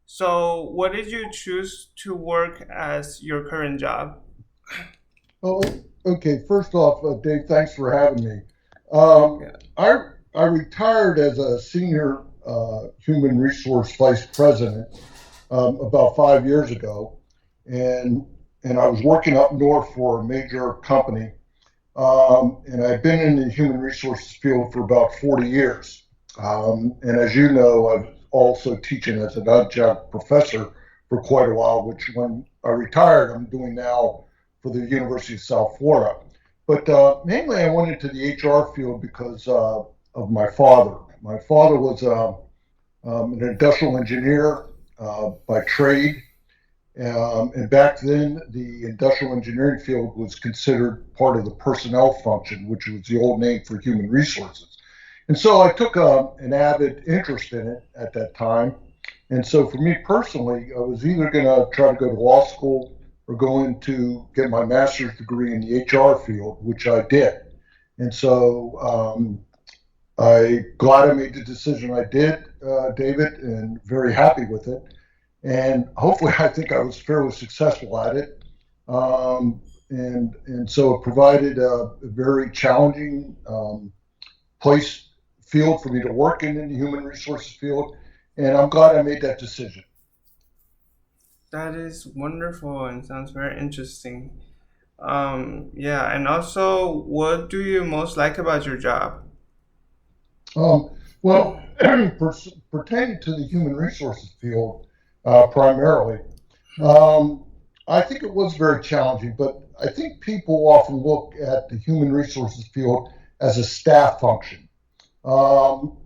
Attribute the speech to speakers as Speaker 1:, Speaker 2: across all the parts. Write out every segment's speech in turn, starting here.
Speaker 1: So, what did you choose to work as your current job?
Speaker 2: Oh, okay. First off, Dave, thanks for having me. Um,
Speaker 1: Yeah.
Speaker 2: I retired as a senior human resource vice president about 5 years ago, and and I was working up north for a major company, and I've been in the human resources field for about 40 years. And as you know, I've also teaching as an adjunct professor for quite a while, which when I retired, I'm doing now for the University of South Florida. But mainly, I went into the HR field because of my father. My father was an industrial engineer by trade, and back then, the industrial engineering field was considered part of the personnel function, which was the old name for human resources. And so I took an avid interest in it at that time. And so for me personally, I was either going to try to go to law school or going to get my master's degree in the HR field, which I did. And so I glad I made the decision I did, David, and very happy with it. And hopefully, I think I was fairly successful at it. And so it provided a very challenging place field for me to work in the human resources field. And I'm glad I made that decision.
Speaker 1: That is wonderful and sounds very interesting. Yeah, and also, what do you most like about your job?
Speaker 2: Well, pertaining to the human resources field primarily, um, I think it was very challenging, but I think people often look at the human resources field as a staff function.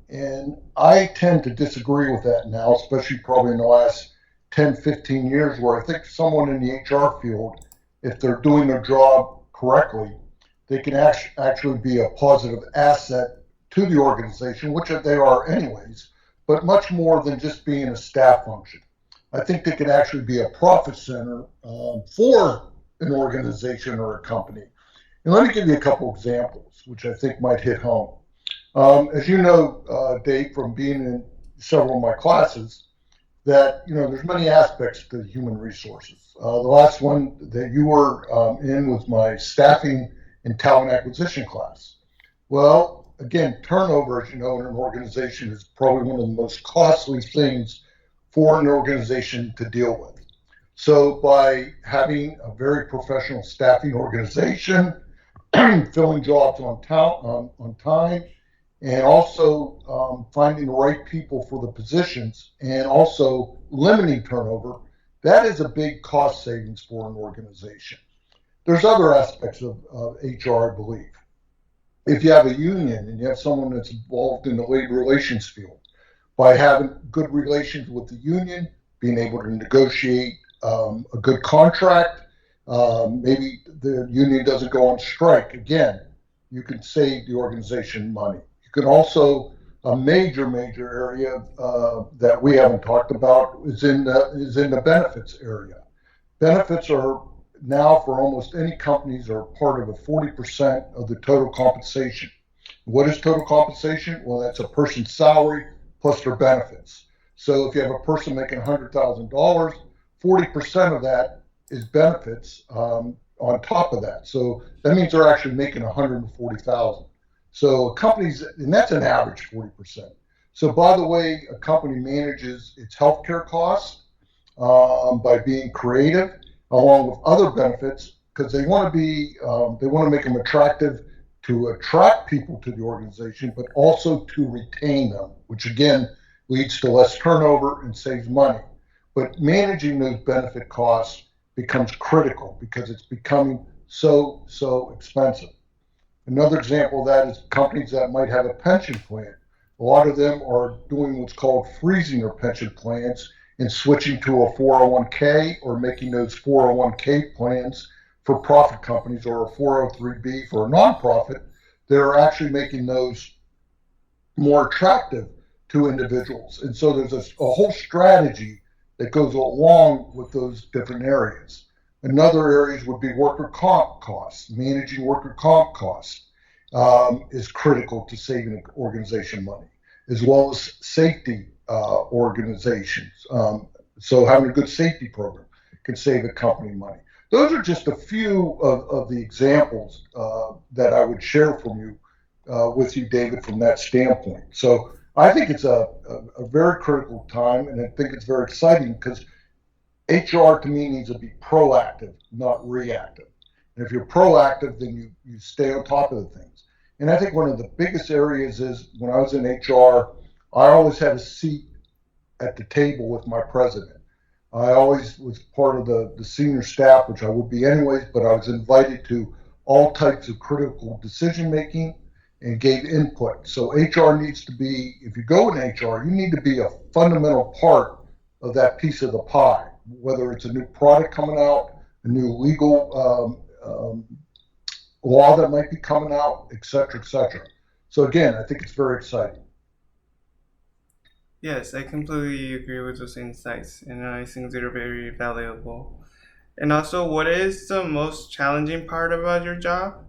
Speaker 2: And I tend to disagree with that now, especially probably in the last 10, 15 years, where I think someone in the HR field, if they're doing their job correctly, they can actually be a positive asset to the organization, which they are anyways, but much more than just being a staff function. I think they can actually be a profit center for an organization or a company. And let me give you a couple examples, which I think might hit home. As you know, Dave, from being in several of my classes, that there's many aspects to human resources. The last one that you were in was my staffing and talent acquisition class. Well, again, turnover, as you know, in an organization is probably one of the most costly things for an organization to deal with. So, by having a very professional staffing organization, filling jobs on time, and also finding the right people for the positions, and also limiting turnover, that is a big cost savings for an organization. There's other aspects of HR, I believe. If you have a union and you have someone that's involved in the labor relations field, by having good relations with the union, being able to negotiate a good contract. Maybe the union doesn't go on strike. Again, you can save the organization money. You can also a major area that we haven't talked about is in the benefits area. Benefits are now for almost any companies are part of a 40% of the total compensation. What is total compensation? Well, that's a person's salary plus their benefits. So if you have a person making $100,000, 40% of that is benefits on top of that. So that means they're actually making 140,000. So companies, and that's an average 40%. So by the way, a company manages its healthcare costs by being creative, along with other benefits, because they want to make them attractive to attract people to the organization, but also to retain them, which again leads to less turnover and saves money. But managing those benefit costs becomes critical because it's becoming so expensive. Another example of that is companies that might have a pension plan. A lot of them are doing what's called freezing their pension plans and switching to a 401k or making those 401k plans for profit companies or a 403b for a nonprofit. They're actually making those more attractive to individuals. And so there's a whole strategy that goes along with those different areas. Another areas would be worker comp costs. Managing worker comp costs is critical to saving an organization money, as well as safety organizations, So having a good safety program can save a company money. Those are just a few of the examples that I would share from you with you, David, from that standpoint. So I think it's a very critical time, and I think it's very exciting because HR to me needs to be proactive, not reactive. And if you're proactive, then you stay on top of the things. And I think one of the biggest areas is when I was in HR, I always had a seat at the table with my president. I always was part of the senior staff, which I would be anyways, but I was invited to all types of critical decision making and gave input. So HR needs to be, if you go in HR, you need to be a fundamental part of that piece of the pie, whether it's a new product coming out, a new legal law that might be coming out, et cetera, et cetera. So again, I think it's very exciting.
Speaker 1: Yes, I completely agree with those insights, and I think they're very valuable. And also, what is the most challenging part about your job?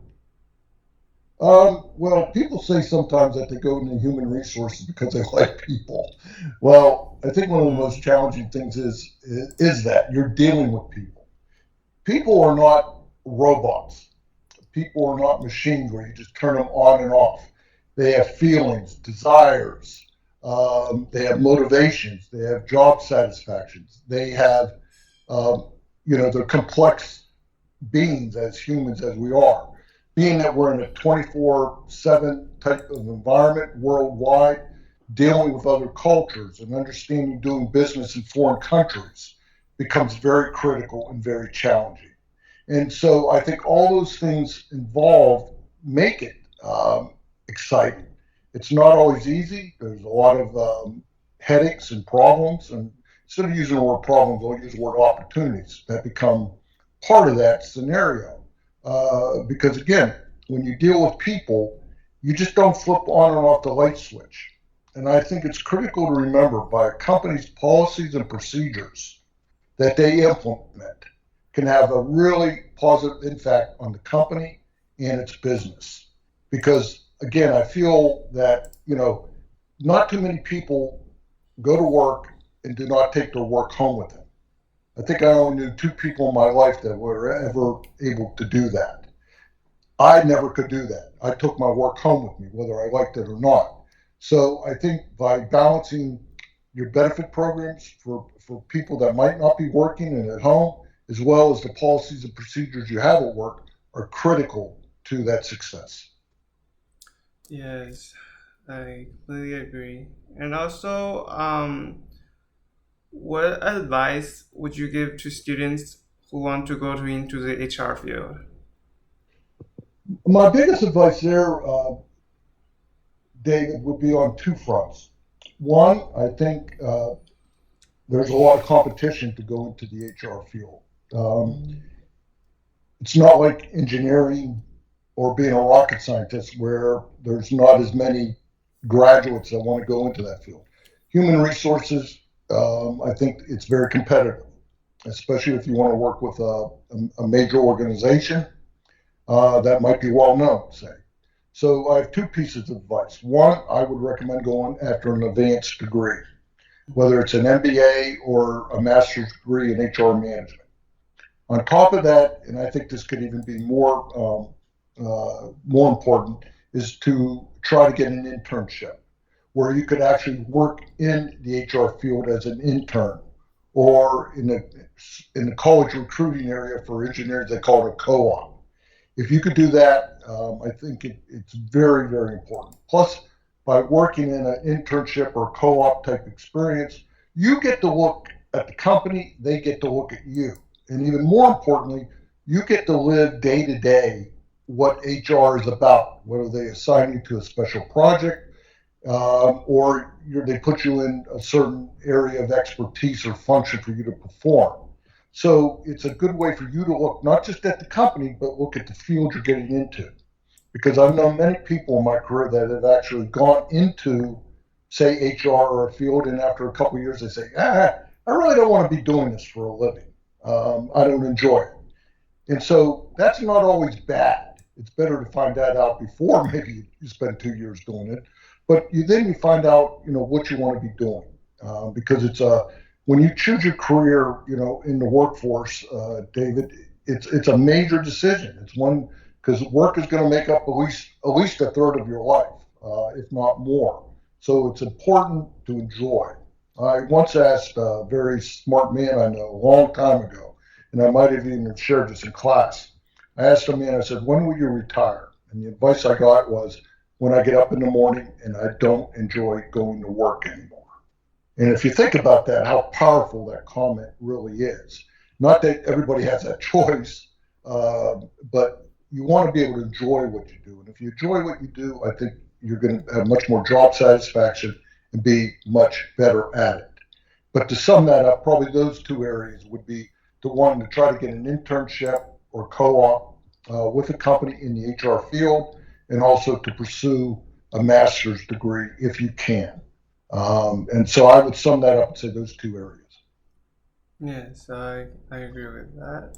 Speaker 2: Well, people say sometimes that they go into human resources because they like people. Well, I think one of the most
Speaker 1: Mm,
Speaker 2: challenging things is that you're dealing with people. People are not robots. People are not machines where you just turn them on and off. They have feelings, desires. They have motivations. They have job satisfactions. They have, um, they're complex beings as humans as we are. Being that we're in a 24/7 type of environment worldwide, dealing with other cultures and understanding doing business in foreign countries becomes very critical and very challenging. And so I think all those things involved make it exciting. It's not always easy. There's a lot of headaches and problems. And instead of using the word problems, I'll use the word opportunities that become part of that scenario. Because again, when you deal with people, you just don't flip on and off the light switch. And I think it's critical to remember by a company's policies and procedures that they implement can have a really positive impact on the company and its business. Because again, I feel that, not too many people go to work and do not take their work home with them. I think I only knew two people in my life that were ever able to do that. I never could do that. I took my work home with me, whether I liked it or not. So I think by balancing your benefit programs for people that might not be working and at home, as well as the policies and procedures you have at work, are critical to that success.
Speaker 1: yes, I completely agree. And also, what advice would you give to students who want to go into the HR field?
Speaker 2: My biggest advice there, David, would be on two fronts. One, I think there's a lot of competition to go into the HR field. Um,
Speaker 1: Mm,
Speaker 2: it's not like engineering or being a rocket scientist where there's not as many graduates that want to go into that field. Human resources, I think it's very competitive, especially if you want to work with a major organization that might be well known, say. So I have two pieces of advice. One, I would recommend going after an advanced degree, whether it's an MBA or a master's degree in HR management. On top of that, and I think this could even be more important, is to try to get an internship where you could actually work in the HR field as an intern, or in the college recruiting area for engineers, they call it a co-op. If you could do that, I think it's very, very important. Plus, by working in an internship or co-op type experience, you get to look at the company, they get to look at you. And even more importantly, you get to live day to day what HR is about, whether they assign you to a special project or they put you in a certain area of expertise or function for you to perform. So it's a good way for you to look not just at the company, but look at the field you're getting into. Because I've known many people in my career that have actually gone into, say, HR or a field, and after a couple of years, they say, I really don't want to be doing this for a living. I don't enjoy it. And so that's not always bad. It's better to find that out before maybe you spend 2 years doing it. But then you find out, what you want to be doing because when you choose your career, in the workforce, David, it's a major decision. It's one because work is going to make up at least a third of your life, if not more. So it's important to enjoy. I once asked a very smart man I know a long time ago, and I might have even shared this in class. I asked a man, I said, "When will you retire?" And the advice I got was, "When I get up in the morning and I don't enjoy going to work anymore." And if you think about that, how powerful that comment really is. Not that everybody has that choice, uh, but you want to be able to enjoy what you do. And if you enjoy what you do, I think you're going to have much more job satisfaction and be much better at it. But to sum that up, probably those two areas would be the one to try to get an internship or co-op with a company in the HR field, and also to pursue a master's degree if you can. And so I would sum that up and say those two areas.
Speaker 1: Yes, I agree with that.